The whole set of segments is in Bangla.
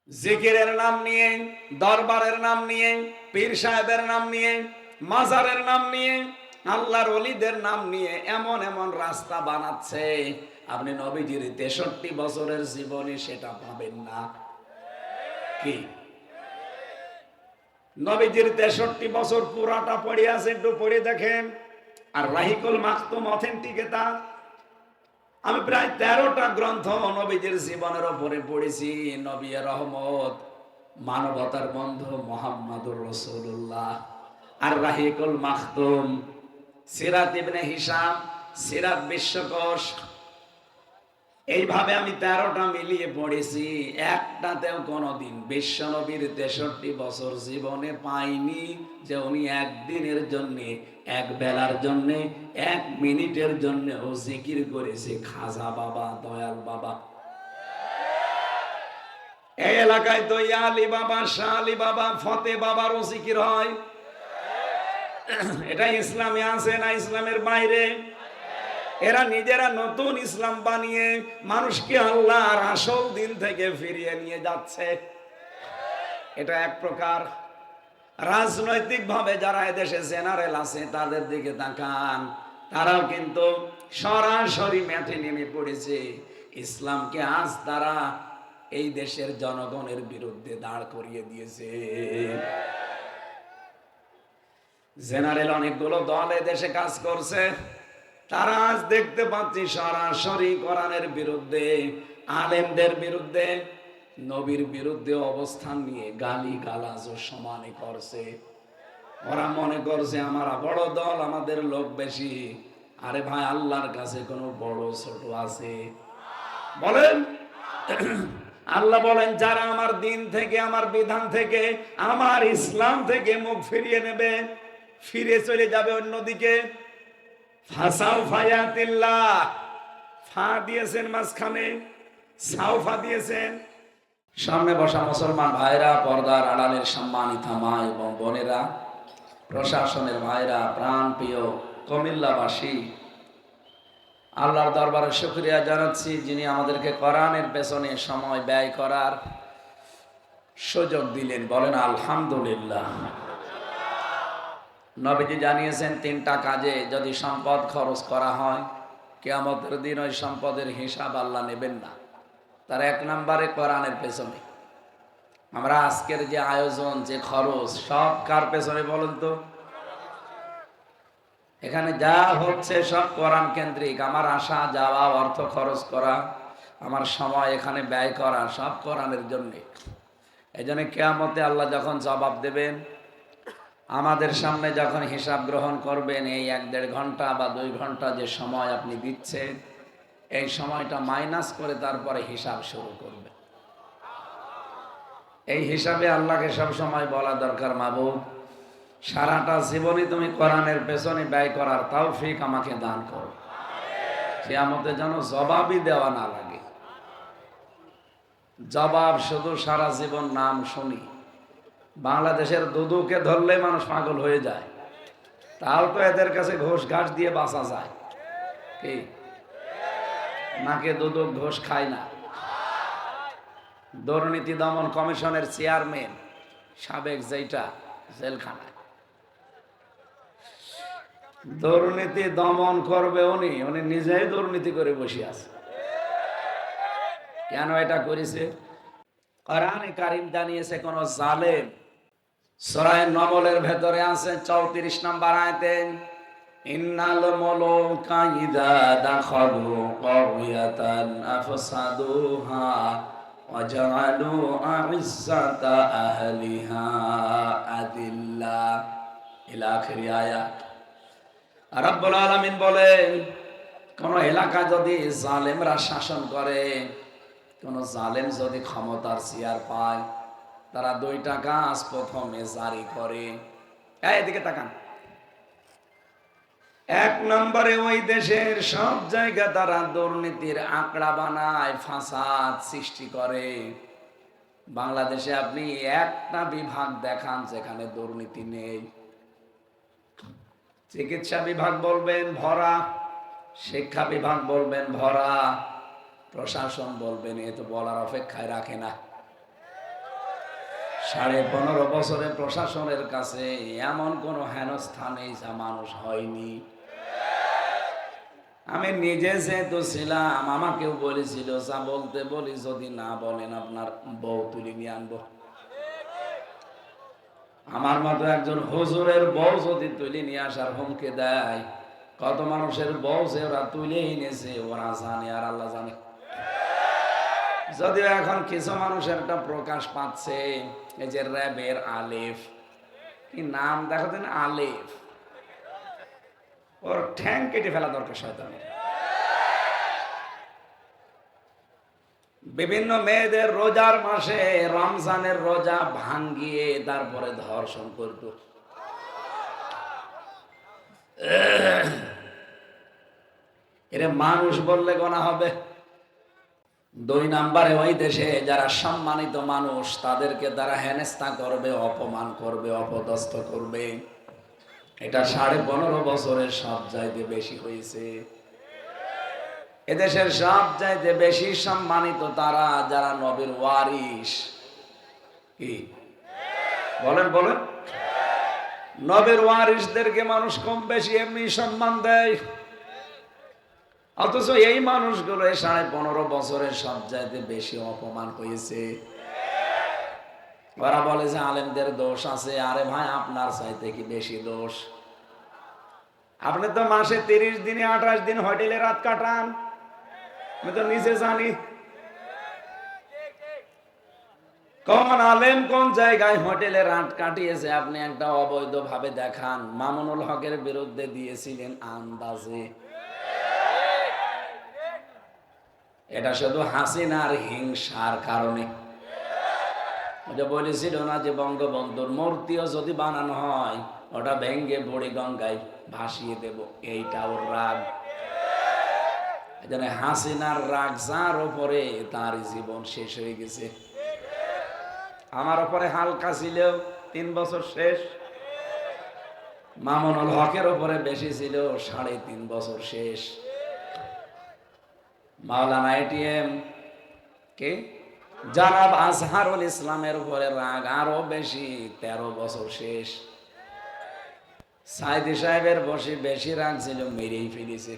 জিকিরের নাম নিয়ে, দরবারের নাম নিয়ে, পীর সাহেবের নাম নিয়ে, মাজারের নাম নিয়ে, আল্লাহর ওলিদের নাম নিয়ে এমন এমন রাস্তা বানাচ্ছে, আপনি নবীজির 63 বছরের জীবনে সেটা পাবেন না। কি নবীজির 63 বছর পুরাটা পড়ে আছে, একটু পড়ে দেখেন। আর রাহিকুল মাকতুম অথেন্টিক, এটা আমি প্রায় 13টা গ্রন্থ নবীজির জীবনের উপরে পড়েছি। নবী রহমত, মানবতার বন্ধু মুহাম্মদুর রাসূলুল্লাহ, আর রাহিকুল মাকতুম, সিরাত ইবনে হিশাম, সিরাত বিশ্বকোষ, এইভাবে আমি 13টা মিলিয়ে পড়েছি। একটাতেও কোনোদিন বিশ্ব নবীর 63 বছর জীবনে পাইনি যে উনি একদিনের জন্য, এক বেলার জন্য, 1 মিনিটের জন্য ও জিকির করেছে খাজা বাবা, দয়াল বাবা। এই এলাকায় তো ইয়া আলী বাবা, শাহ আলী বাবা, ফতে বাবারও জিকির হয়। এটা ইসলামে আছে না ইসলামের বাইরে? এরা নিজেরা নতুন ইসলাম বানিয়ে মানুষকে আল্লাহর আসল দিন থেকে ফিরিয়ে নিয়ে যাচ্ছে। এটা এক প্রকার। রাজনৈতিক ভাবে যারা এদেশে জেনারেল আছে তাদের দিকে তাকান, তারাও কিন্তু সরাসরি মাঠে নেমে পড়েছে। ইসলামকে আজ তারা এই দেশের জনগণের বিরুদ্ধে দাঁড় করিয়ে দিয়েছে। জেনারেল অনেকগুলো দল এদেশে কাজ করছে, তারা আজ দেখতে পাচ্ছি সরাসরি কোরআনের বিরুদ্ধে, আলেমদের বিরুদ্ধে, নবীর বিরুদ্ধে অবস্থান নিয়ে গালি গালাজ সমানে করছে। ওরা মনে করছে আমরা বড় দল, আমাদের লোক বেশি। আরে ভাই, আল্লাহর কাছে কোনো বড় ছোট আছে? বলেন। আল্লাহ বলেন, যারা আমার দিন থেকে, আমার বিধান থেকে, আমার ইসলাম থেকে মুখ ফিরিয়ে নেবে, ফিরে চলে যাবে অন্যদিকে, ফা দিয়েছেন মাঝখানে, সাউফা দিয়েছেন। সামনে বসা মুসলমান ভাইরা, পর্দার আড়ালের সম্মানিত মা এবং বোনেরা, প্রশাসনের ভাইরা, প্রাণ প্রিয় কুমিল্লাবাসী, আল্লাহর দরবারে শুকরিয়া জানাচ্ছি যিনি আমাদেরকে কোরআনের পেছনে সময় ব্যয় করার সুযোগ দিলেন। বলেন আলহামদুলিল্লাহ। নবীজি জানিয়েছেন 3টা কাজে যদি সম্পদ খরচ করা হয়, কিয়ামতের দিন ওই সম্পদের হিসাব আল্লাহ নেবেন না। তার 1 নম্বরে কোরআনের পেছনে। আমরা আজকের যে আয়োজন, যে খরচ, সব কার পেছনে বলেন তো? এখানে যা হচ্ছে সব কোরআন কেন্দ্রিক। আমার আসা যাওয়া, অর্থ খরচ করা, আমার সময় এখানে ব্যয় করা, সব কোরআনের জন্য। এই জন্য কিয়ামতে আল্লাহ যখন জবাব দেবেন, আমাদের সামনে যখন হিসাব গ্রহণ করবেন, এই 1-1.5 ঘন্টা বা 2 ঘন্টা যে সময় আপনি দিচ্ছেন, এই সময়টা মাইনাস করে তারপরে হিসাব শুরু করবে। এই হিসাবে আল্লাহকে সব সময় বলা দরকার, মাবুদ, সারাটা জীবনে তুমি কোরআনের পেছনে ব্যয় করার তৌফিক আমাকে দান করো। কিয়ামতে যেন জবাবই দেওয়া না লাগে। জবাব শুধু সারা জীবন নাম শুনি। বাংলাদেশের দুদুকে ধরলে মানুষ পাগল হয়ে যায়, তাও তো এদের কাছে ঘোষ ঘাস দিয়ে বাঁচা যায়। কি নাকে দুদক ঘোষ খায় না? দুর্নীতি দমন কমিশনের চেয়ারম্যান সাবেক, যেটা জেলখানায়, দুর্নীতি দমন করবে উনি, উনি নিজেই দুর্নীতি করে বসে আছে। কেন এটা করেছে? কোরআনে কারীম জানিয়েছে, কোন জালেম, সূরা নমলের ভেতরে আছে 34 নম্বর আয়াতে, ইন্নাল মুলুকা ইযা দাখালু ক্বরিয়াতান আফসাদুহা ওয়া জাআলু আ'iজ্জাতা আহলিহা আদিল্লা, ইলা আখির আয়াত। রাব্বুল আলামিন বলেন, কোন এলাকা যদি জালেমরা শাসন করে, কোন জালেম যদি ক্ষমতার চেয়ার পায়, তারা 2টা কাজ প্রথমে জারি করে। এদিকে তাকান। 1 নম্বরে ওই দেশের সব জায়গা তারা দুর্নীতির আঁকড়া বানায়, ফাসাদ সৃষ্টি করে। বাংলাদেশে আপনি একটা বিভাগ দেখান যেখানে দুর্নীতি নেই। চিকিৎসা বিভাগ বলবেন ভরা, শিক্ষা বিভাগ বলবেন ভরা, প্রশাসন বলবেন এ তো বলার অপেক্ষায় রাখে না। 15.5 বছরে প্রশাসনের কাছে এমন কোন হেনস্থানে যা মানুষ হয়নি। আমি নিজে যেহেতু ছিলাম, আমাকেও বলেছিল যা বলতে বলি যদি না বলেন আপনার বউ তুলে নিয়ে আনবো। আমার মতো একজন হুজুরের বউ যদি তুলে নিয়ে আসার হুমকি দেয়, কত মানুষের বউ যে ওরা তুলে এনেছে ওরা জানে আর আল্লাহ জানে। যদিও এখন কিছু মানুষের একটা প্রকাশ পাচ্ছে, এই যে র্যাবের আলেফ, কি নাম দেখো দিন, আলেফ, ওর ঠ্যাং কেটে ফেলা দরকার শয়তানের। বিভিন্ন মেয়েদের রোজার মাসে রমজানের রোজা ভাঙ্গিয়ে তারপরে ধর্ষণ করত। এরে মানুষ বললে গোনা হবে। 2 নম্বরে ওই দেশে যারা সম্মানিত মানুষ তাদেরকে তারা হেনস্থা করবে, অপমান করবে, অপদস্থ করবে। এটা 15.5 বছরের সব চাইতে বেশি হয়েছে। এদেশের সব চাইতে বেশি সম্মানিত তারা যারা নবীর ওয়ারিস। কি বলেন বলেন? নবীর ওয়ারিসদেরকে মানুষ কম বেশি এমনি সম্মান দেয়, অথচ এই মানুষগুলো 15.5 বছরের সব চাইতে বেশি অপমান হয়েছে। ওরা বলে যে আলেমদের দোষ আছে। আরে ভাই, আপনার চাইতে কি বেশি দোষ? আপনি তো মাসে 30 দিনে 28 দিন হোটেলে রাত কাটান, আমি তো নিজে জানি। কোন আলেম কোন জায়গায় হোটেলে রাত কাটিয়েছে আপনি একটা অবৈধ ভাবে দেখান। মামুনুল হকের বিরুদ্ধে দিয়েছিলেন আন্দাজে। এটা শুধু হাসিনার হিংসার কারণে। বলেছিল না যে বঙ্গবন্ধুর মূর্তিও যদি বানানো হয় ওটা ভেঙ্গে বুড়ি গঙ্গায় ভাসিয়ে দেব, এইটা ওর রাগ। হাসিনার রাগ যার ওপরে তার জীবন শেষ হয়ে গেছে। আমার ওপরে হালকা ছিল 3 বছর শেষ, মামুনুল হকের ওপরে বেশি ছিল 3.5 বছর শেষ। মাওলানা এটিএম কে জনাব আজহারুল ইসলামের উপরে রাগ আরো বেশি, 13 বছর শেষ। সাইদি সাহেবের বসে বেশি রাগ ছিল, মেরেই ফেলেছে।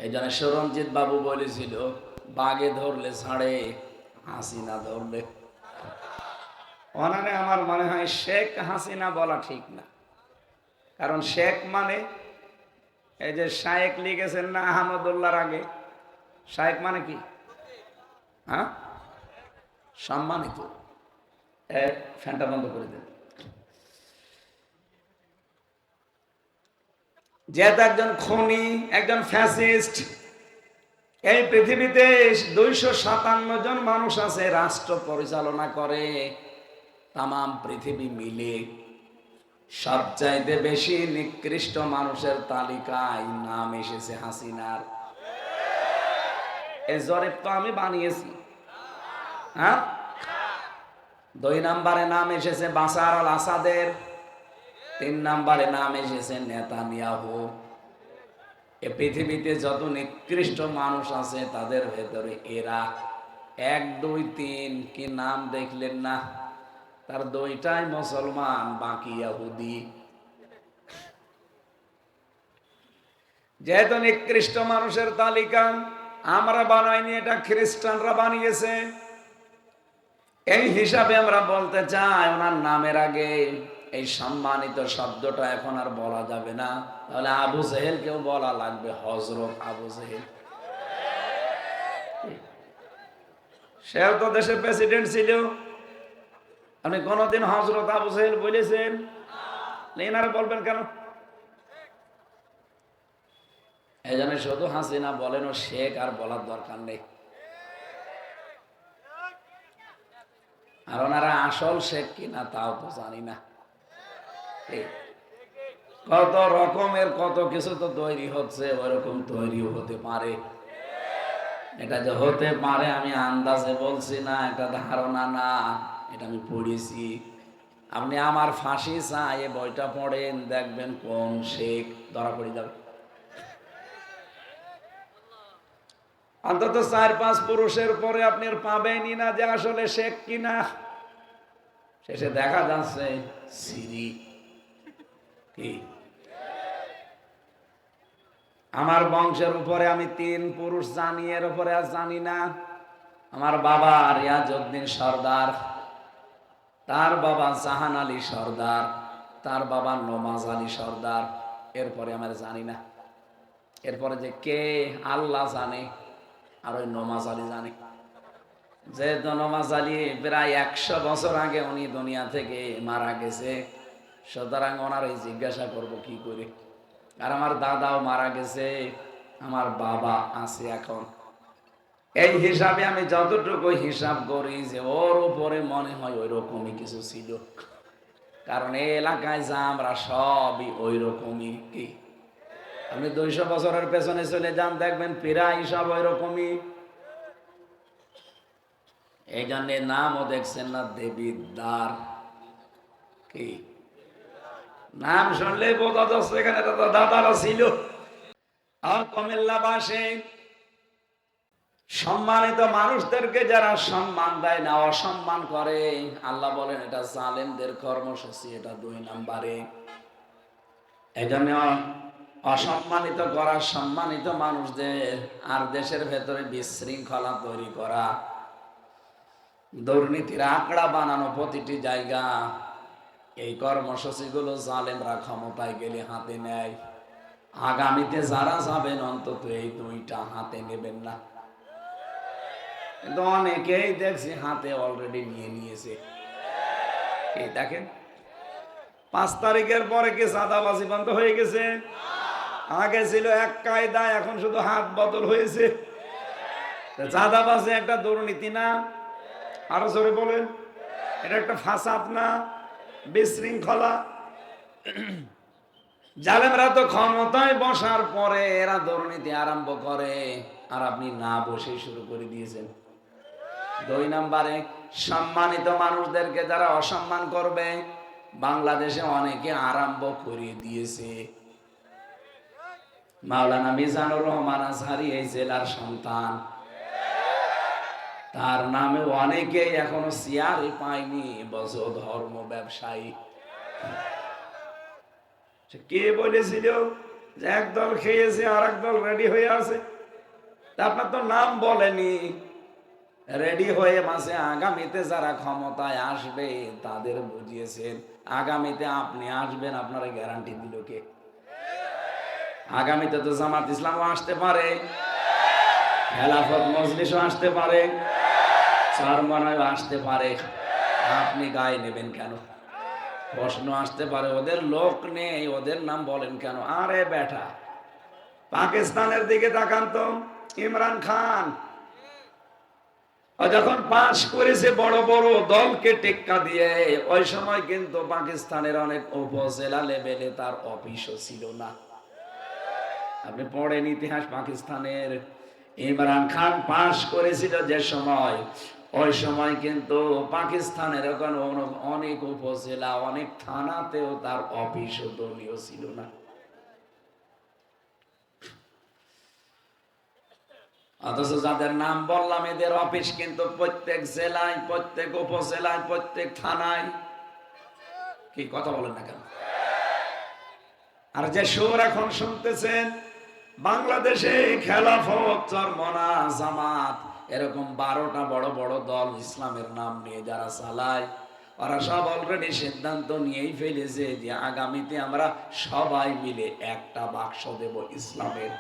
এই জন্য সুরঞ্জিত বাবু বলেছিল বাগে ধরলে ছাড়ে, হাসিনা ধরলে। ওনারে আমার মনে হয় শেখ হাসিনা বলা ঠিক না, কারণ শেখ মানে এই যে শায়েক লিখেছেন না আহমদুল্লাহর আগে, শায়েক মানে কি? হ্যাঁ, সম্মানিত। ফ্যানটা বন্ধ করে দেন। যেহেতু একজন খুনি, একজন ফ্যাসিস্ট, এই পৃথিবীতে 257 জন মানুষ আছে রাষ্ট্র পরিচালনা করে তাম পৃথিবী মিলে। সবচাইতে বেশি নিকৃষ্ট মানুষের তালিকায় নাম এসেছে হাসিনার। এই জরিপ তো আমি বানিয়েছি। হ্যাঁ, 2 নম্বরে নাম এসেছে বাশার আল আসাদের, 3 নম্বরে নাম এসেছে নেতানিয়াহু। এ পৃথিবীতে যত নিকৃষ্ট মানুষ আছে তাদের ভেতরে এরা 1, 2, 3 কি নাম দেখলেন না? তার 2টাই মুসলমান, বাকি ইহুদি। যেহেতু নিকৃষ্ট মানুষের তালিকা আমরা বানাইনি, এটা খ্রিস্টানরা বানিয়েছে। এই হিসাবে আমরা বলতে চাই ওনার নামের আগে এই সম্মানিত শব্দটা এখন আর বলা যাবে না, তাহলে আবু জেহেল কেউ বলা লাগবে, হযরত আবু জেহেল। সেও তো দেশের প্রেসিডেন্ট ছিল। আপনি কোনদিন হযরত আবু জেহেল বলেছেন? এনারা বলবেন কেন? এই জন্য শুধু হাসিনা বলেন ও শেখ, আর বলার দরকার নেই। আর ওনারা আসল শেখ কিনা তাও তো জানি না। কত রকমের কত কিছু তো তৈরি হচ্ছে, ওইরকম তৈরিও হতে পারে। এটা যে হতে পারে আমি আন্দাজে বলছি না, এটা ধারণা না, এটা আমি পড়েছি। আপনি আমার ফাঁসি চাই এই বইটা পড়েন, দেখবেন কোন শেখ ধরা পড়ে যাবে। অন্তত 4-5 পুরুষের পরে আপনি আর পাবেনই না যে আসলে শেখ কিনা। শেষে দেখা যাচ্ছে সিরি। কি আমার বংশের উপরে আমি 3 পুরুষ জানি, এর উপরে আর জানি না। আমার বাবা রিয়াজউদ্দিন সর্দার, তার বাবা জাহান আলী সর্দার, তার বাবা নমাজ আলী সর্দার, এরপরে আমার জানি না। এরপরে যে কে আল্লাহ জানে, আর ওই নমাজ আলী জানে। যেহেতু নমাজ আলী প্রায় 100 বছর আগে উনি দুনিয়া থেকে মারা গেছে, সুতরাং ওনার এই জিজ্ঞাসা করব কি করে। আর আমার দাদাও মারা গেছে, আমার বাবা আছে এখন। এই হিসাবে আমি যতটুকু হিসাব করি যে ওর উপরে মনে হয় ওই রকমই কিছু ছিল, কারণ এই এলাকায় যা আমরা সবই ওই রকমই। কি আপনি 200 বছরের পেছনে চলে যান, দেখবেন প্রায় সব ওই রকমই। এই জন্য নামও দেখছেন না দেবিদ্বার। কি নাম শুনলে বোঝা যাচ্ছে এখানে দাদারা ছিল। আর কুমিল্লাবাসী সম্মানিত মানুষদেরকে যারা সম্মান দেয় না, অসম্মান করে, আল্লাহ বলেন এটা জালেমদের কর্মসূচি, এটা 2 নম্বরে। এই জন্য অসম্মানিত করা সম্মানিত মানুষদের, আর দেশের ভেতরে বিশৃঙ্খলা তৈরি করা, দুর্নীতির আঁকড়া বানানো প্রতিটি জায়গা, এই কর্মসূচিগুলো জালেমরা ক্ষমতায় গেলে হাতে নেয়। আগামীতে যারা যাবেন অন্তত এই 2টা হাতে নেবেন না। কিন্তু অনেকেই দেখছি হাতে অলরেডি নিয়ে নিয়েছে। এই দেখেন 5 তারিখের পরে কি চাঁদাবাজি বন্ধ হয়ে গেছে? আগে ছিল এক কায়দা, এখন শুধু হাত বদল হয়েছে। চাঁদাবাজি একটা দুর্নীতি না? আরো জোরে বলেন, এটা একটা ফাসাদ না, বিশৃঙ্খলা। জালেমরা তো ক্ষমতায় বসার পরে এরা দুর্নীতি আরম্ভ করে, আর আপনি না বসে শুরু করে দিয়েছেন। 2 নম্বরে সম্মানিত মানুষদেরকে যারা অসম্মান করবে, বাংলাদেশে অনেকে আরম্ভ করে দিয়েছে। মাওলানা মিজানুর রহমান আজহারি এই জেলার সন্তান, তার নামে অনেকেই এখনো চেয়ারই পায়নি, বজ ধর্ম ব্যবসায়ী। কে বলেছিল যে একদল খেয়েছে আর একদল রেডি হয়ে আছে? আপনার তো নাম বলেনি। রেডি হয়ে মাসে আগামীতে যারা ক্ষমতায় আসবে তাদের বুঝিয়েছেন। আগামীতে আপনি আসবেন, আপনারা গ্যারান্টি দিল কে? আগামীতে তো জামাত ইসলামও আসতে পারে, খেলাফত মজলিসও আসতে পারে, চরমনায়ও আসতে পারে। আপনি গায়ে নেবেন কেন? প্রশ্ন আসতে পারে, ওদের লোক নেই, ওদের নাম বলেন কেন? আরে বেটা, পাকিস্তানের দিকে তাকান তো, ইমরান খান যখন পাশ করেছে বড় বড় দলকে টেক্কা দিয়ে, ওই সময় কিন্তু পাকিস্তানের অনেক উপজেলা লেভেলে তার অফিসও ছিল না। আপনি পড়েন ইতিহাস পাকিস্তানের। ইমরান খান পাশ করেছিল যে সময়, ওই সময় কিন্তু পাকিস্তানের ওখানে অনেক উপজেলা, অনেক থানাতেও তার অফিস ও দলীয় ছিল না। অথচ যাদের নাম বললাম এদের অফিস কিন্তু প্রত্যেক জেলায়, প্রত্যেক উপজেলায়, প্রত্যেক থানায়। কি কথা বলেন না কেন? আর যে সুর এখন শুনতেছেন, বাংলাদেশে খেলাফত, চরমনা, জামাত, এরকম 12টা বড় বড় দল ইসলামের নাম নিয়ে যারা চালায়, ওরা সব অলরেডি সিদ্ধান্ত নিয়েই ফেলেছে যে আগামীতে আমরা সবাই মিলে একটা বাক্স দেব ইসলামের।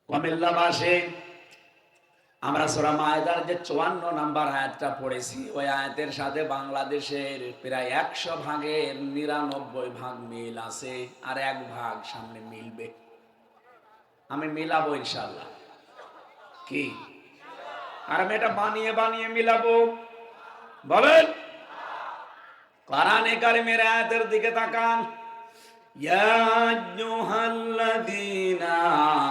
কুমিল্লাবাসী, আমরা সূরা মায়েদার যে 54 নম্বর আয়াতটা পড়েছি, ওই আয়াতের সাথে বাংলাদেশের প্রায় 100 ভাগের 99 ভাগ মিল আছে, আর 1 ভাগ সামনে মিলবে। আমি মিলাবো ইনশাআল্লাহ। কি আর আমি এটা বানিয়ে বানিয়ে মিলাবো? বলেন। কোরআনে কারিমের আয়াতের দিকে তাকান। ইয়া আইয়ুহাল্লাযীনা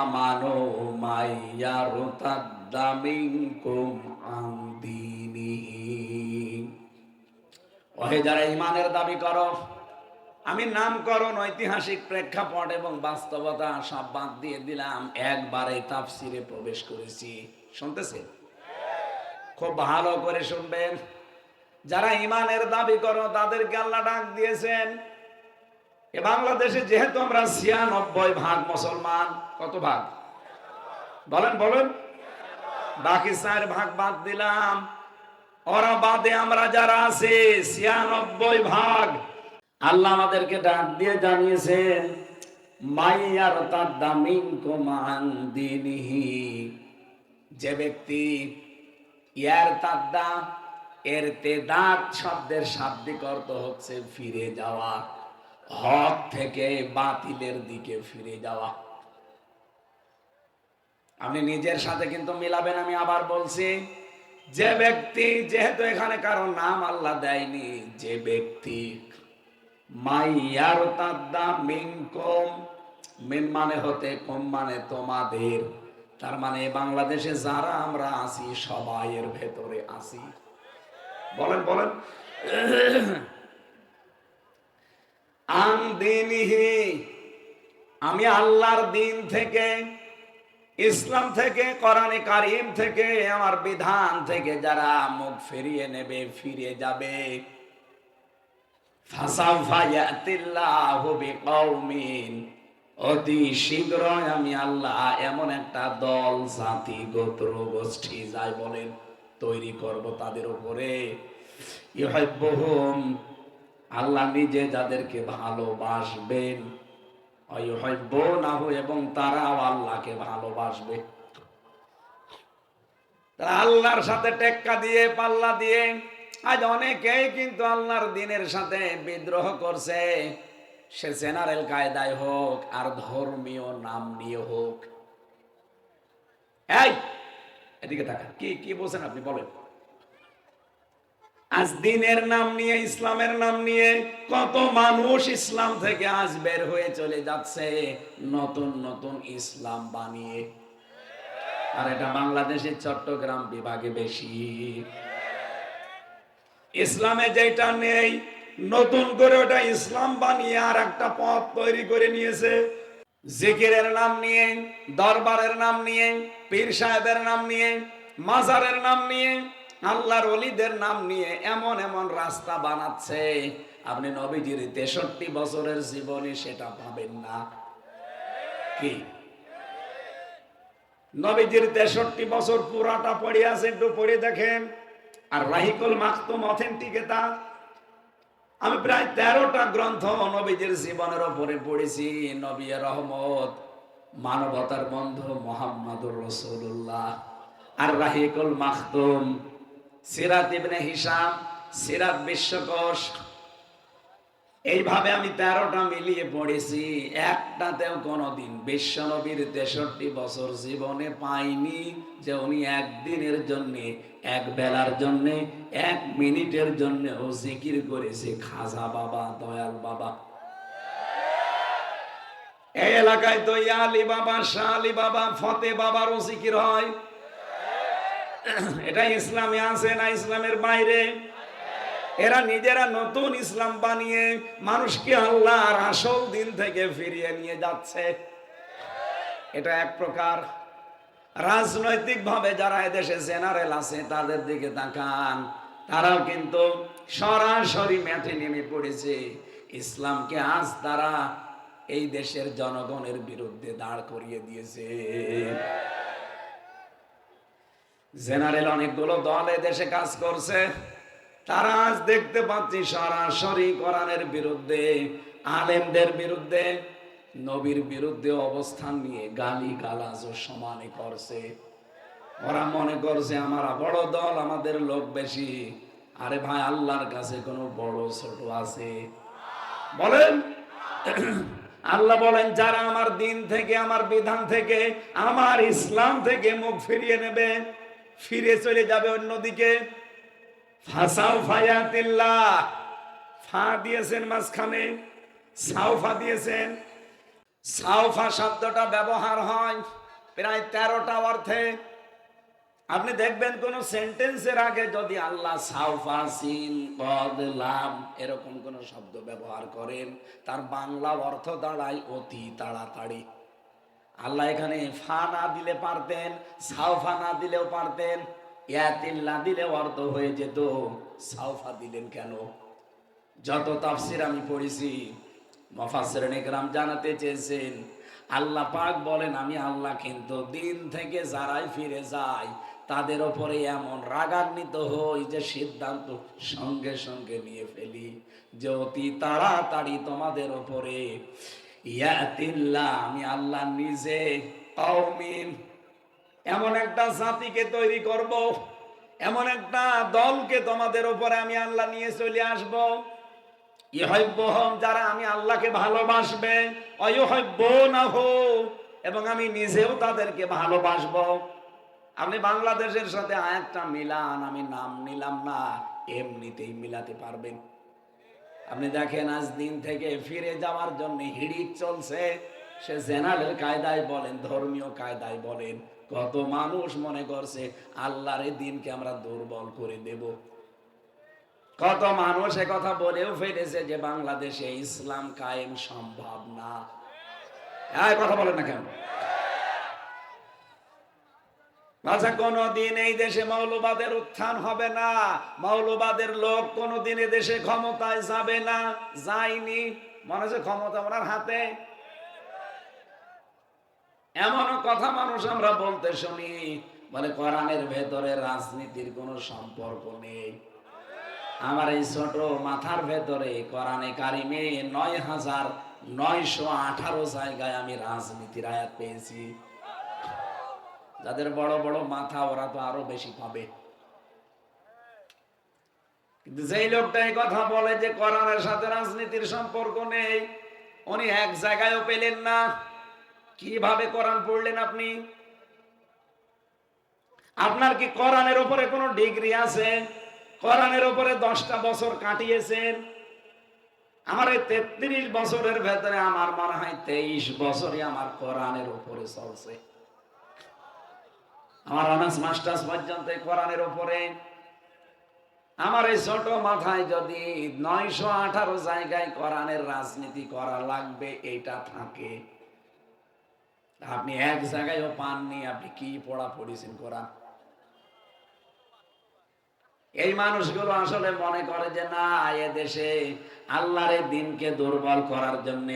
আমানু মাইয়ারতাদ ইরতাদ্দা মিনকুম আন দীনিহি। ওহে যারা ঈমানের দাবি করো, আমি নামকরণ, ঐতিহাসিক প্রেক্ষাপট এবং বাস্তবতা সব বাদ দিয়ে দিলাম, একবারে তাফসিরে প্রবেশ করেছি। শুনতেছেন? খুব ভালো করে শুনবেন। যারা ঈমানের দাবি করো তাদেরকে আল্লাহ ডাক দিয়েছেন। এ বাংলাদেশে যেহেতু আমরা ৯৬% মুসলমান, কত ভাগ বলেন বলেন? বাকি ৪ ভাগ বাদ দিলাম, ওরা বাদে আমরা যারা আছে ৯৬%। আল্লাহ আমাদেরকে ডাক দিয়ে জানিয়েছেন, মাইয়ারতাদ্দা মিনকুম আন দীনিহি, যে ব্যক্তি, ইয়ারতাদ্দা, ইরতিদাদ শব্দের শাব্দিক অর্থ হচ্ছে ফিরে যাওয়া, হক থেকে বাতিলের দিকে ফিরে যাওয়া। আপনি নিজের সাথে কিন্তু মিলাবেন। আমি আবার বলছি, যে ব্যক্তি, যেহেতু এখানে কারো নাম আল্লাহ দেয়নি, যে ব্যক্তি মাইয়ারতাদ্দা মিনকুম, মিন মানে হতে কুম মানে তোমাদের, তার মানে বাংলাদেশে যারা আমরা আছি সবাই এর ভেতরে আছি। বলেন বলেন। আন দীনিহি, আমি আল্লাহর দিন থেকে, ইসলাম থেকে, কোরআনে কারীম থেকে, আমার বিধান থেকে যারা মুখ ফিরিয়ে নেবে, ফিরে যাবে, ফাসাউফা ইয়াতিল্লাহু বিকওমিন, অতি শীঘ্রই আমি আল্লাহ এমন একটা দল, জাতি, গোত্র, গোষ্ঠী যাই বলেন তৈরি করব তাদের উপরে, ইউহিব্বুহুম, আল্লাহ নিজে যাদেরকে ভালোবাসবেন, ইউহিব্বুনাহু, এবং তারাও আল্লাহকে ভালোবাসবে। তারা আল্লাহর সাথে টেক্কা দিয়ে, পাল্লা দিয়ে, আজ অনেকেই কিন্তু আল্লাহর দিনের সাথে বিদ্রোহ করছে, সে জেনারেল কায়দায় হোক আর ধর্মীয় নাম নিয়ে হোক। এই এদিকে তাকান, কি কি বলছেন আপনি বলেন? আজ দিনের নাম নিয়ে, ইসলামের নাম নিয়ে কত মানুষ ইসলাম থেকে আজ বের হয়ে চলে যাচ্ছে নতুন নতুন ইসলাম বানিয়ে। আর এটা বাংলাদেশের চট্টগ্রাম বিভাগে বেশি। ইসলামে যেটা নেই, নতুন করে ওটা ইসলাম বানিয়ে আর একটা পথ তৈরি করে নিয়েছে। জিকিরের নাম নিয়ে, দরবারের নাম নিয়ে, পীর সাহেবের নাম নিয়ে, মাজারের নাম নিয়ে, আল্লাহর ওলিদের নাম নিয়ে এমন এমন রাস্তা বানাচ্ছে, আপনি নবীজির ৬৩ বছরের জীবনে সেটা পাবেন না। কি নবীজির ৬৩ বছর পুরাটা পড়ে আছে, একটু পড়ে দেখেন। আর রাহিকুল মাকতুম অথেন্টিক, এটা আমি প্রায় ১৩টা গ্রন্থ নবীজির জীবনের উপরে পড়েছি। নবী রহমত, মানবতার বন্ধু মুহাম্মদুর রাসূলুল্লাহ, আর রাহিকুল মাকতুম, সিরাত ইবনে হিশাম, সিরাত বিশ্বকোষ, এইভাবে আমি ১৩টা মিলিয়ে পড়েছি। একটাতেও কোনোদিন বিশ্ব নবীর ৬৩ বছর জীবনে পাইনি যে উনি একদিনের জন্য, এক বেলার জন্য, ১ মিনিটের জন্য ও জিকির করেছে খাজা বাবা, দয়াল বাবা। এই এলাকায় তো ইয়া আলী বাবা, শাহ আলী বাবা, ফতে বাবারও জিকির হয়। এটা ইসলামে আছে না ইসলামের বাইরে? এরা নিজেরা নতুন ইসলাম বানিয়ে মানুষকে আল্লাহর আসল দিন থেকে ফিরিয়ে নিয়ে যাচ্ছে। এটা এক প্রকার। রাজনৈতিক ভাবে যারা এদেশে জেনারেল আছে তাদের দিকে তাকান, তারাও কিন্তু সরাসরি মাঠে নেমে পড়েছে। ইসলামকে আজ তারা এই দেশের জনগণের বিরুদ্ধে দাঁড় করিয়ে দিয়েছে। জেনারেল অনেকগুলো দল দেশে কাজ করছে, তারা আজ দেখতে পাচ্ছি সরাসরি কোরআনের বিরুদ্ধে, আলেমদের বিরুদ্ধে, নবীর বিরুদ্ধে অবস্থান নিয়ে গালি গালাজ সমানে করছে। ওরা মনে করছে আমরা বড় দল, আমাদের লোক বেশি। আরে ভাই, আল্লাহর কাছে কোনো বড় ছোট আছে? বলেন। আল্লাহ বলেন, যারা আমার দিন থেকে, আমার বিধান থেকে, আমার ইসলাম থেকে মুখ ফিরিয়ে নেবে, ফিরে চলে যাবে অন্যদিকে, ফাসাউফা ইয়াতিল্লাহ, ফা দিয়েছেন মাঝখানে, সাউফা দিয়েছেন। সাউফা শব্দটা ব্যবহার হয় প্রায় ১৩টা অর্থে। আপনি দেখবেন কোন সেন্টেন্সের আগে যদি আল্লাহ সাউফা সিন বদলাম এরকম কোন শব্দ ব্যবহার করেন, তার বাংলা অর্থ দাঁড়ায় অতি তাড়াতাড়ি। আল্লাহ এখানে ফা না দিলে পারতেন, সাউফা না দিলেও পারতেন, ইয়াতিল না দিলে অর্থ হয়ে যেত। সাউফা দিলেন কেন? যত তাফসির আমি পড়েছি, মুফাসসিরিন ইকরাম জানাতে চেয়েছেন, আল্লাহ পাক বলেন আমি আল্লাহ কিন্তু দিন থেকে যারাই ফিরে যায় তাদের ওপরে এমন রাগান্বিত হই যে সিদ্ধান্ত সঙ্গে সঙ্গে নিয়ে ফেলি যে অতি তাড়াতাড়ি তোমাদের ওপরে ইয়াতিল্লাহ আমি আল্লাহ নিজে কওমিন এমন একটা জাতিকে তৈরি করব, এমন একটা দলকে তোমাদের উপরে আমি আল্লাহ নিয়ে চলে আসব, ইউহিব্বুহুম যারা আমি আল্লাহকে ভালোবাসবে, ওয়ায়ুহিব্বুনাহু এবং আমি নিজেও তাদেরকে ভালোবাসবো। আপনি বাংলাদেশের সাথে আরেকটা মিলান, আমি নাম নিলাম না, এমনিতেই মিলাতে পারবেন। আপনি দেখেন আজ দিন থেকে ফিরে যাওয়ার জন্য হিড়িক চলছে, সে জেনারেল কায়দায় বলেন ধর্মীয় কায়দায় বলেন, কত মানুষ মনে করছে আল্লাহর এই দিনকে আমরা দুর্বল করে দেব। কত মানুষ কথা বলেও ফেলেছে যে বাংলাদেশে ইসলাম কায়েম সম্ভব না। কথা বলেন না কেন? আচ্ছা, কোনদিন এই দেশে মৌলবাদের উত্থান হবে না, মৌলবাদের লোক কোনদিন এ দেশে ক্ষমতায় যাবে না, যায়নি। মনে হচ্ছে ক্ষমতা ওনার হাতে, এমন কথা মানুষ আমরা বলতে শুনি। বলে কোরআনের ভেতরে রাজনীতির কোনো সম্পর্ক নেই। আমার এই ছোট মাথার ভেতরে কোরআনে কারিমে ৯,৯১৮ জায়গায় আমি রাজনীতির আয়াত পেয়েছি। যাদের বড় বড় মাথা ওরা তো আরো বেশি পাবে। কিন্তু যেই লোকটা এই কথা বলে যে কোরআনের সাথে রাজনীতির সম্পর্ক নেই, উনি এক জায়গায়ও পেলেন না। কিভাবে কোরআন পড়লেন আপনি? আপনার কি কোরআনের উপরে কোনো ডিগ্রি আছে? কোরআনের উপরে 10টা বছর কাটিয়েছেন। আমার এই 33 বছরের ভেতরে আমার মনে হয় 23 বছরই আমার কোরআনের উপরে চলছে। আমার অনার্স মাস্টার্স পর্যন্ত কোরআনের উপরে। আমার এই ছোট মাথায় যদি 918 জায়গায় কোরআনের রাজনীতি করা লাগবে এইটা থাকে, আপনি এক জায়গায়ও পাননি। আপনি কি পড়া পড়েছেন কোরআন? এই মানুষগুলো আসলে মনে করে যে না, এ দেশে আল্লাহর দিনকে দুর্বল করার জন্য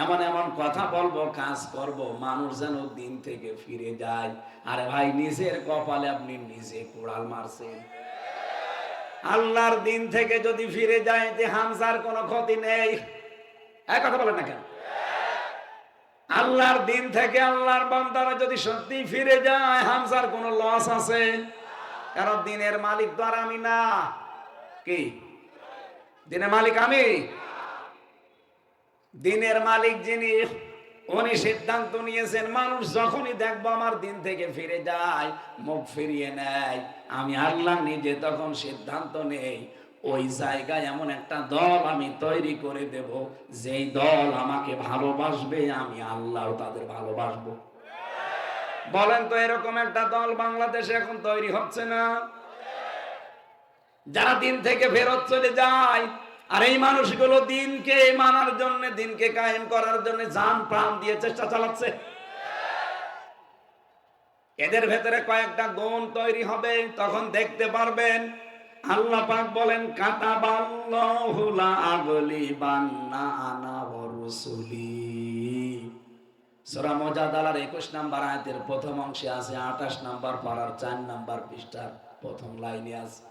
এমন এমন কথা বলবো, কাজ করব, মানুষ যেন দিন থেকে ফিরে যায়। আরে ভাই, নিজের কপালে আপনি নিজে কোড়াল মারছেন। আল্লাহর দিন থেকে যদি ফিরে যায় যে হামজার কোনো ক্ষতি নেই। এক কথা বলেন না কেন? আল্লাহর দিন থেকে আল্লাহর বান্দারা যদি সত্যি ফিরে যায়, হামজার কোনো লস আছে? কারণ দিনের মালিক তো আর আমি না। কি দিনের মালিক? আমি। দিনের মালিক যিনি, উনি সিদ্ধান্ত নিয়েছেন মানুষ যখনই দেখবো আমার দিন থেকে ফিরে যায়, মুখ ফিরিয়ে নেয়, আমি আল্লাহ নিজে তখন সিদ্ধান্ত নেই ওই জায়গায় এমন একটা দল আমি তৈরি করে দেব, যেই দল আমাকে ভালোবাসবে, আমি আল্লাহ তাদের ভালোবাসবো। বলেন তো, এরকম একটা দল বাংলাদেশে এখন তৈরি হচ্ছে না? যারা দিন থেকে ফেরত চলে যায়, আর এই মানুষগুলো দিনকে মানার জন্য, দিনকে কায়েম করার জন্য জান প্রাণ দিয়ে চেষ্টা চালাচ্ছে। এদের ভেতরে কয়েকটা গুণ তৈরি হবে, তখন দেখতে পারবেন। আল্লাহ পাক বলেন কাতাবাল্লাহু লা আগলিবান্না আনা ওয়া রুসুলি। সূরা মুজাদালার 21 নম্বর আয়াতের প্রথম অংশে আছে, 28 নম্বর পারার 4 নম্বর পৃষ্ঠার প্রথম লাইনে আছে।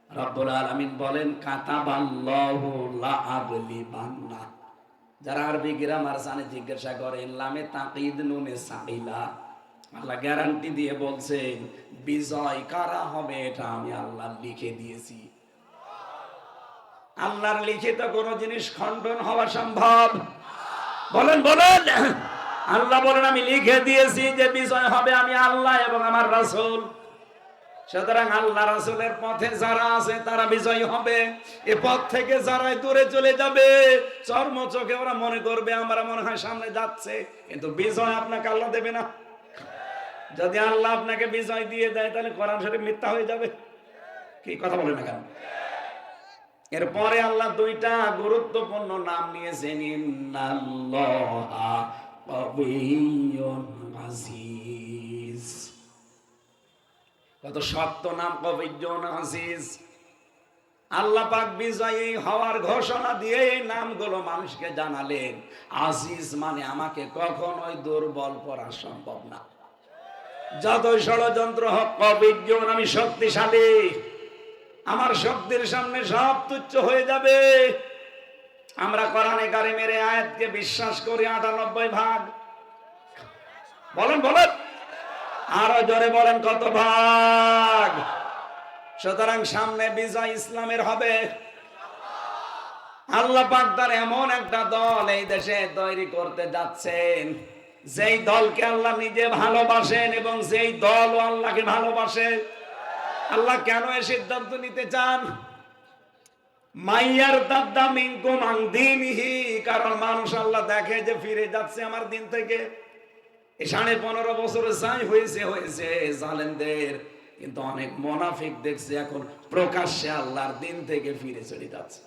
রব্বুল আলামিন বলেন কাতাবাল্লাহু লা আগলিবান্না। যারা আরবি গ্রামার জানে জিজ্ঞাসা করেন, লামে তাকিদ নুনে সাকিলা, আল্লাহ গ্যারান্টি দিয়ে বলছেন বিজয় কারা হবে এটা আমি আল্লাহ লিখে দিয়েছি। আল্লাহর লিখিত কোন জিনিস খণ্ডন হওয়া সম্ভব? বলেন বলেন। আল্লাহ বলেন আমি লিখে দিয়েছি যে বিজয় হবে আমি আল্লাহ এবং আমার রাসূল। সুতরাং আল্লাহ রাসূলের পথে যারা আছে তারা বিজয়ী হবে। এ পথ থেকে যারা দূরে চলে যাবে, চর্ম চোখে ওরা মনে করবে আমরা মনে হয় সামনে যাচ্ছে, কিন্তু বিজয় আপনাকে আল্লাহ দেবে না। যদি আল্লাহ আপনাকে বিজয় দিয়ে দেয় তাহলে কোরআন শরীফ মিথ্যা হয়ে যাবে। কি কথা বলে না কেন? এরপরে আল্লাহ দুইটা গুরুত্বপূর্ণ নাম নিয়েছেন, ইন্নাল্লাহা কাবিয়্যুন আজিজ। কত শক্ত নাম, কাবিয়্যুন আজিজ। আল্লাহ পাক বিজয়ী হওয়ার ঘোষণা দিয়ে এই নামগুলো মানুষকে জানালেন। আজিজ মানে আমাকে কখনোই দুর্বল করা সম্ভব না। যতই ষড়যন্ত্র হোক, কাবিয়্যুন আমি শক্তিশালী, আমার শক্তির সামনে সব তুচ্ছ হয়ে যাবে। আমরা কোরআনে কারিমের আয়াতকে বিশ্বাস করি ৯৮ ভাগ। বলেন বলেন, আরো জোরে বলেন, কত ভাগ? সুতরাং সামনে বিজয় ইসলামের হবে। আল্লাহ পাক তার এমন একটা দল এই দেশে তৈরি করতে যাচ্ছেন, যেই দলকে আল্লাহ নিজে ভালোবাসেন এবং যেই দল আল্লাহকে ভালোবাসে। আল্লাহ কেন এই সিদ্ধান্ত নিতে চান? মাইয়ার দাদা মিনকুম আন দীনিহি, কারণ মানুষ আল্লাহ দেখে যে ফিরে যাচ্ছে আমার দিন থেকে। এই 15.5 বছরে যাই হয়েছে হয়েছে জালেমদের, কিন্তু অনেক মুনাফিক দেখছে এখন প্রকাশ্যে আল্লাহর দিন থেকে ফিরে চলে যাচ্ছে।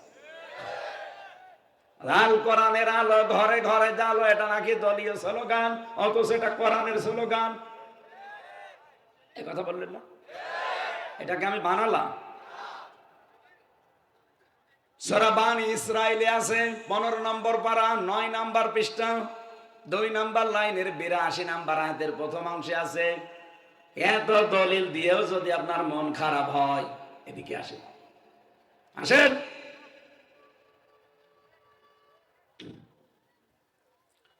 আল কোরআনের আলো ঘরে ঘরে জালো, এটা নাকি দলীয় স্লোগান, অথচ এটা কোরআনের স্লোগান। এই কথা বললেন না? এটাকে আমি বানালাম। সূরা বানী ইসরাঈলে আছে 15 নম্বর পারা 9 নম্বর পৃষ্ঠা 2 নম্বর লাইনের 82 নম্বর আয়াতের প্রথম অংশে আছে। এত দলিল দিয়েও যদি আপনার মন খারাপ হয়, এদিকে আসেন, আসেন।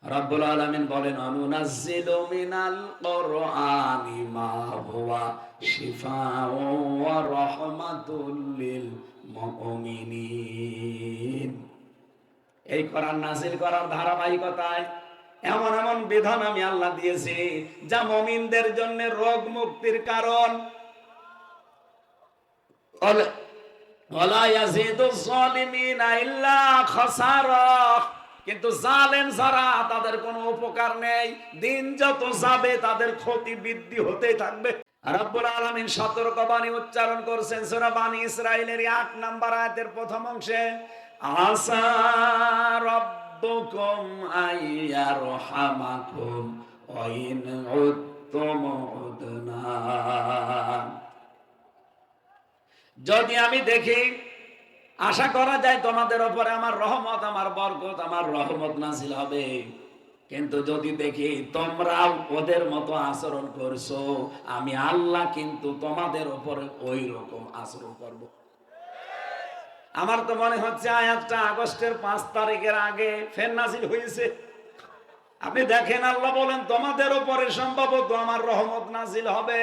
রব্বুল আলামিন বলেন, আনুনাজ্জিলু মিনাল কুরআনি মা হুয়া শিফাউ ওয়া রাহমাতুল লিল মুমিনিন। এই কোরআন নাযিল করার ধারাবাহিকতায় এমন এমন বিধান আমি আল্লাহ দিয়েছি যা মুমিনদের জন্য রোগ মুক্তির কারণ। ওয়ালা ইয়াজিদুজ জালিমিনা ইল্লা খাসারা। কিন্তু জালেম যারা, তাদের কোনো উপকার নেই। দিন যত যাবে তাদের ক্ষতি বৃদ্ধি হতেই থাকবে। রব্বুল আলামিন সতর্কবাণী উচ্চারণ করছেন সূরা বানী ইসরাঈলের ৮ নম্বর আয়াতের প্রথম অংশে, আসা রাব্বুকুম আইয়ারহামাকুম ওয়া ইন উদতুম উদনা। যদি আমি দেখি, আশা করা যায় তোমাদের উপরে আমার রহমত, আমার বরকত, আমার রহমত নাযিল হবে। কিন্তু যদি দেখি তোমরাও ওদের মতো আচরণ করছো, আমি আল্লাহ কিন্তু তোমাদের উপরে ওই রকম আচরণ করব। আমার তো মনে হচ্ছে আয়াতটা আগস্টের 5 তারিখের আগে ফের নাযিল হয়েছে। আপনি দেখেন, আল্লাহ বলেন তোমাদের উপরে সম্ভবত আমার রহমত নাযিল হবে।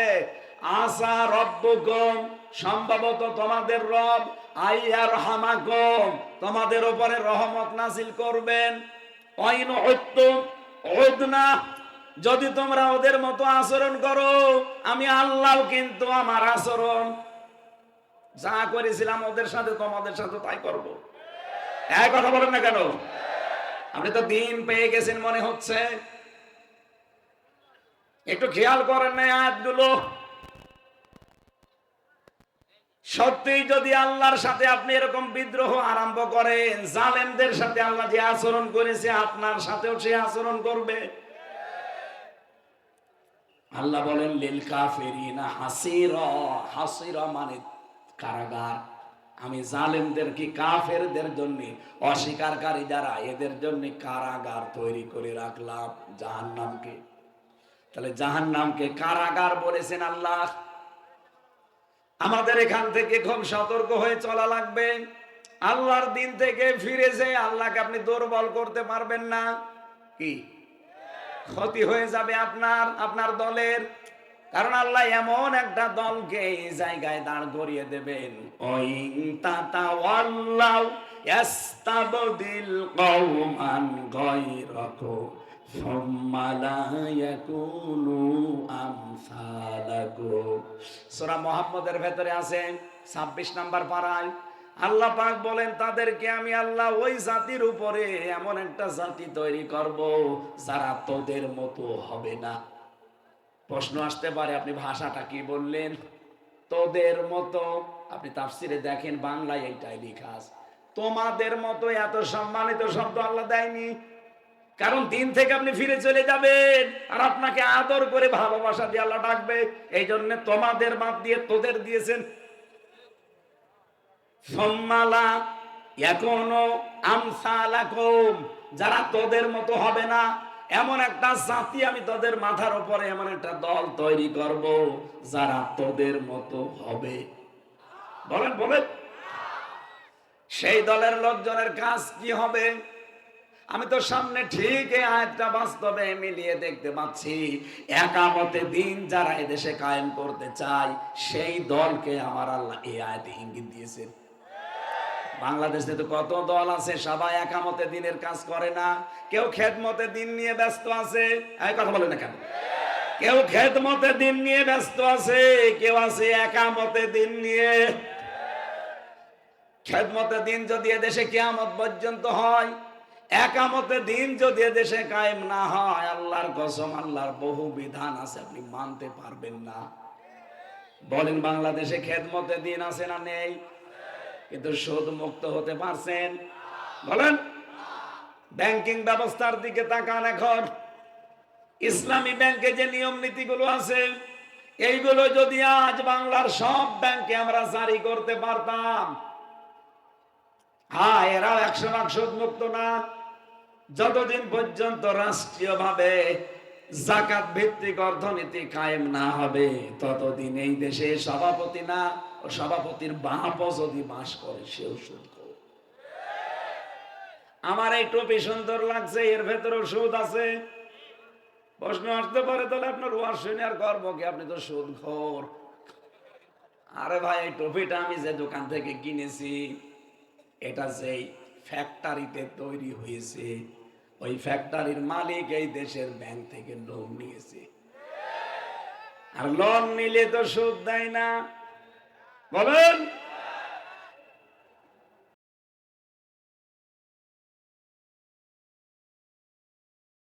আসা রব্বুকুম, সম্ভবত তোমাদের রব, আইয়ারহামাকুম, তোমাদের উপরে রহমত নাযিল করবেন। ওয়াইন উদতুম উদনা, যদি তোমরা ওদের মতো আচরণ করো, আমি আল্লাহও কিন্তু আমার আচরণ যা করেছিলাম ওদের সাথে তোমাদের সাথে তাই করব। এক কথা বলেন না কেন? আপনি তো দিন পেয়ে গেছেন মনে হচ্ছে। একটু খেয়াল করেন না আয়াতগুলো? সত্যি যদি আল্লাহর সাথে আপনি এরকম বিদ্রোহ আরম্ভ করেন, জালেমদের সাথে আল্লাহ যে আচরণ করেছে আপনার সাথেও সে আচরণ করবে। আল্লাহ বলেন লিল কাফিরিনা হাসিরা, হাসিরা মানে কারাগার। আমি জালেমদের কি কাফেরদের জন্য, অস্বীকারী যারা, এদের জন্য কারাগার তৈরি করে রাখলাম, জাহান্নামকে। তাহলে জাহান্নামকে কারাগার বলেছেন আল্লাহ। আমাদের এখান থেকে খুব সতর্ক হয়ে চলা লাগবে। আল্লাহর দিন থেকে ফিরে যে আল্লাহকে আপনি দুর্বল করতে পারবেন না। কি ক্ষতি হয়ে যাবে আপনার, আপনার দলের। কারণ আল্লাহ এমন একটা দলকে এই জায়গায় দাঁড় করিয়ে দেবেন, ওয়াইন তাতাওয়াল্লাউ ইয়াস্তাবদিল কওমান গায়রাকুম সুম্মা লা ইয়াকুনু আমসালাকুম। সূরা মুহাম্মদের ভেতরে আছে 26 নম্বর পারায় আল্লাহ পাক বলেন, তাদেরকে আমি আল্লাহ ওই জাতির উপরে এমন একটা জাতি তৈরি করব যারা তোদের মতো হবে না। প্রশ্ন আসতে পারে আপনি ভাষাটা কি বললেন, তোদের মতো। আপনি তাফসিরে দেখেন বাংলায় এইটাই লেখা আছে, তোমাদের মতো এত সম্মানিত শব্দ আল্লাহ দেয়নি। কারণ দিন থেকে আপনি ফিরে চলে যাবেন, আর আপনাকে আদর করে ভালোবাসা দিয়ে আল্লাহ ডাকবে। এই জন্য তোমাদের বাদ দিয়ে তোদের দিয়েছেন। সম্মালা এখনো আমসালাকুম, যারা তোদের মতো হবে না, এমন একটা জাতি আমি তোদের মাথার উপরে এমন একটা দল তৈরি করব যারা তোদের মতো হবে। বলেন বলেন, সেই দলের লোকজনের কাজ কি হবে? আমি তো সামনে ঠিক এই আয়াতটা বাস্তবে মিলিয়ে দেখতে পাচ্ছি। একামতে দিন যারা এদেশে কায়েম করতে চায়, সেই দলকে আমার আল্লাহ এই আয়াতে ইঙ্গিত দিয়েছেন। বাংলাদেশে তো কত দল আছে, সবাই একামতে দিনের কাজ করে না। কেউ খেদমতে দিন নিয়ে ব্যস্ত আছে, এই কথা বলে না কেন? কেউ খেদমতে দিন নিয়ে ব্যস্ত আছে, কেউ আছে একামতে দিন নিয়ে। খেদমতে দিন যদি এদেশে কিয়ামত পর্যন্ত হয়, একামতে দিন যদি এদেশে কায়েম না হয়, আল্লাহর কসম, আল্লাহর বহু বিধান আছে আপনি মানতে পারবেন না। বলেন বাংলাদেশে খেদমতে দিন আছে না নেই? কিন্তু সুদ মুক্ত হতে পারছেন? বলেন। ব্যাংকিং ব্যবস্থার দিকে তাকান, এখন ইসলামী ব্যাংকে যে নিয়ম নীতিগুলো আছে, এইগুলো যদি আজ বাংলার সব ব্যাংকে আমরা জারি করতে পারতাম, হ্যাঁ এরাও 100% সুদ মুক্ত না। যতদিন পর্যন্ত রাষ্ট্রীয়ভাবে জাকাত ভিত্তিক অর্থনীতি কায়েম না হবে, ততদিন এই দেশে সভাপতি না, ও সভাপতির বাপ যদি বাস করে সেও সুদ খায়। আমার এই টুপি সুন্দর লাগছে, এর ভেতরেও সুদ আছে। প্রশ্ন আসতে পারে, তাহলে আপনার ওয়াজ শুনে আর গর্ব কি? আপনি তো সুদখোর। আরে ভাই, এই টুপিটা আমি যে দোকান থেকে কিনেছি, এটা যেই ফ্যাক্টরিতে তৈরি হয়েছে, ওই ফ্যাক্টরির মালিক এই দেশের ব্যাংক থেকে লোন নিয়েছে। আর লোন নিলে তো সুদ দেয় না। বলেন।